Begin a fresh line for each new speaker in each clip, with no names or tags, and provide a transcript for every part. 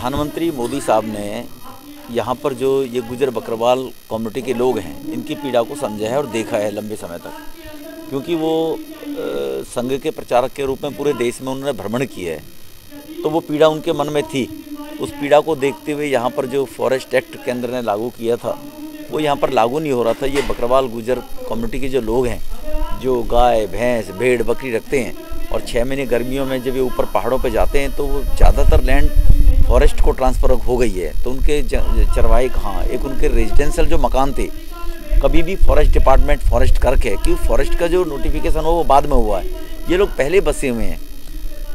प्रधानमंत्री मोदी साहब ने यहाँ पर जो ये गुजर बकरवाल कम्युनिटी के लोग हैं, इनकी पीड़ा को समझा है और देखा है लंबे समय तक, क्योंकि वो संघ के प्रचारक के रूप में पूरे देश में उन्होंने भ्रमण किया है, तो वो पीड़ा उनके मन में थी। उस पीड़ा को देखते हुए यहाँ पर जो फॉरेस्ट एक्ट केंद्र ने लागू किया था, वो यहाँ पर लागू नहीं हो रहा था। ये बकरवाल गुजर कम्युनिटी के जो लोग हैं, जो गाय भैंस भेड़ बकरी रखते हैं, और 6 महीने गर्मियों में जब ये ऊपर पहाड़ों पे जाते हैं तो वो ज़्यादातर लैंड फॉरेस्ट को ट्रांसफ़र हो गई है। तो उनके चरवाहे कहाँ, एक उनके रेजिडेंशियल जो मकान थे, कभी भी फॉरेस्ट डिपार्टमेंट फॉरेस्ट करके, क्योंकि फॉरेस्ट का जो नोटिफिकेशन हो वो बाद में हुआ है। ये लोग पहले बसे हुए हैं,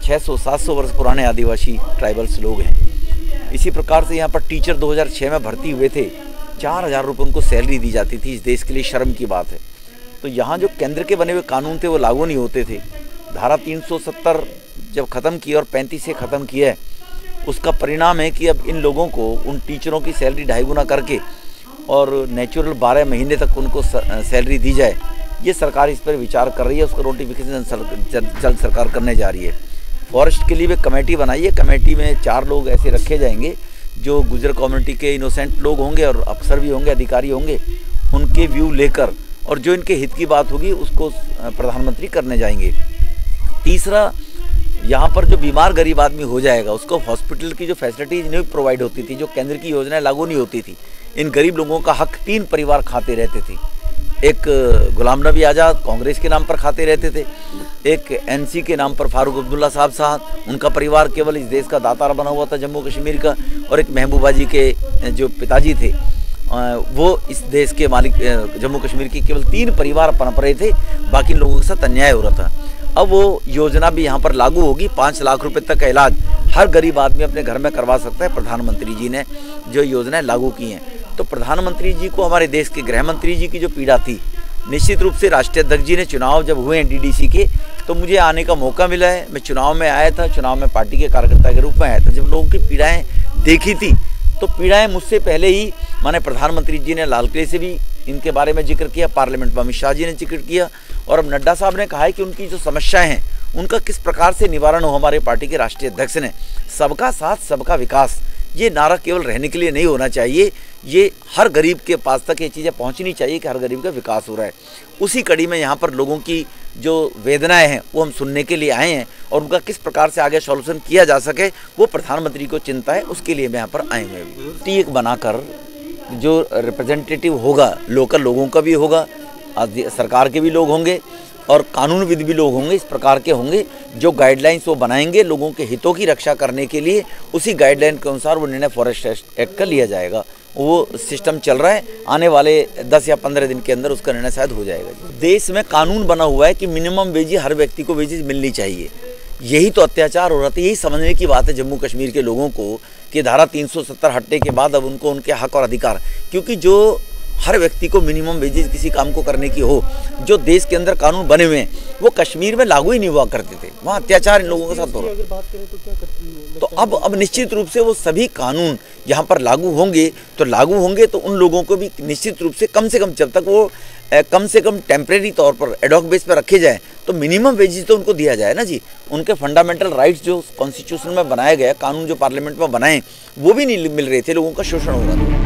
600-700 वर्ष पुराने आदिवासी ट्राइबल्स लोग हैं। इसी प्रकार से यहाँ पर टीचर 2006 में भर्ती हुए थे, 4000 रुपये उनको सैलरी दी जाती थी। इस देश के लिए शर्म की बात है। तो यहाँ जो केंद्र के बने हुए कानून थे वो लागू नहीं होते थे। धारा 370 जब ख़त्म की और 35 से ख़त्म किया है, उसका परिणाम है कि अब इन लोगों को, उन टीचरों की सैलरी 2.5 गुना करके और नेचुरल 12 महीने तक उनको सैलरी दी जाए। ये सरकार इस पर विचार कर रही है, उसका नोटिफिकेशन जल्द सरकार करने जा रही है। फॉरेस्ट के लिए भी कमेटी बनाई है। कमेटी में 4 लोग ऐसे रखे जाएंगे जो गुजर कम्युनिटी के इनोसेंट लोग होंगे और अफसर भी होंगे, अधिकारी होंगे। उनके व्यू लेकर और जो इनके हित की बात होगी उसको प्रधानमंत्री करने जाएंगे। तीसरा, यहाँ पर जो बीमार गरीब आदमी हो जाएगा, उसको हॉस्पिटल की जो फैसिलिटीज नहीं प्रोवाइड होती थी, जो केंद्र की योजनाएं लागू नहीं होती थी, इन गरीब लोगों का हक 3 परिवार खाते रहते थे। एक गुलाम नबी आज़ाद कांग्रेस के नाम पर खाते रहते थे, एक एनसी के नाम पर फारूक अब्दुल्ला साहब, उनका परिवार केवल इस देश का दातार बना हुआ था जम्मू कश्मीर का, और एक महबूबा जी के जो पिताजी थे वो इस देश के मालिक, जम्मू कश्मीर की केवल 3 परिवार पनप रहे थे, बाकी लोगों के साथ अन्याय हो रहा था। अब वो योजना भी यहाँ पर लागू होगी। 5 लाख रुपए तक का इलाज हर गरीब आदमी अपने घर में करवा सकता है। प्रधानमंत्री जी ने जो योजनाएं लागू की हैं, तो प्रधानमंत्री जी को हमारे देश के गृह मंत्री जी की जो पीड़ा थी, निश्चित रूप से राष्ट्रीय अध्यक्ष जी ने चुनाव जब हुए हैं डीडीसी के, तो मुझे आने का मौका मिला है। मैं चुनाव में आया था, चुनाव में पार्टी के कार्यकर्ता के रूप में आया था। जब लोगों की पीड़ाएँ देखी थी, तो पीड़ाएँ मुझसे पहले ही माने प्रधानमंत्री जी ने लाल किले से भी इनके बारे में जिक्र किया, पार्लियामेंट में अमित शाह जी ने जिक्र किया, और अब नड्डा साहब ने कहा है कि उनकी जो समस्याएं हैं उनका किस प्रकार से निवारण हो। हमारे पार्टी के राष्ट्रीय अध्यक्ष ने सबका साथ सबका विकास, ये नारा केवल रहने के लिए नहीं होना चाहिए, ये हर गरीब के पास तक ये चीज़ें पहुंचनी चाहिए कि हर गरीब का विकास हो रहा है। उसी कड़ी में यहाँ पर लोगों की जो वेदनाएं हैं वो हम सुनने के लिए आए हैं, और उनका किस प्रकार से आगे सॉल्यूशन किया जा सके वो प्रधानमंत्री को चिंता है, उसके लिए मैं यहाँ पर आए हुए हैं। टीक बनाकर जो रिप्रेजेंटेटिव होगा, लोकल लोगों का भी होगा, सरकार के भी लोग होंगे और कानूनविद भी लोग होंगे, इस प्रकार के होंगे जो गाइडलाइंस वो बनाएंगे लोगों के हितों की रक्षा करने के लिए। उसी गाइडलाइन के अनुसार वो निर्णय फॉरेस्ट एक्ट का लिया जाएगा। वो सिस्टम चल रहा है, आने वाले 10 या 15 दिन के अंदर उसका निर्णय शायद हो जाएगा। देश में कानून बना हुआ है कि मिनिमम वेजेस हर व्यक्ति को वेजेस मिलनी चाहिए। यही तो अत्याचार हो रहा था। यही समझने की बात है जम्मू कश्मीर के लोगों को कि धारा 370 हटने के बाद अब उनको उनके हक और अधिकार, क्योंकि जो हर व्यक्ति को मिनिमम वेजेस किसी काम को करने की हो, जो देश के अंदर कानून बने हुए हैं वो कश्मीर में लागू ही नहीं हुआ करते थे। वहाँ अत्याचार इन लोगों के साथ हो रहा है।
अगर बात करें तो क्या करते,
तो अब निश्चित रूप से वो सभी कानून यहाँ पर लागू होंगे, तो उन लोगों को भी निश्चित रूप से कम जब तक वो कम से कम टेम्परेरी तौर पर एडॉक बेस पर रखे जाए, तो मिनिमम वेजेस तो उनको दिया जाए ना जी। उनके फंडामेंटल राइट्स जो कॉन्स्टिट्यूशन में बनाया गया, कानून जो पार्लियामेंट में बनाए, वो भी नहीं मिल रहे थे, लोगों का शोषण हो रहा था।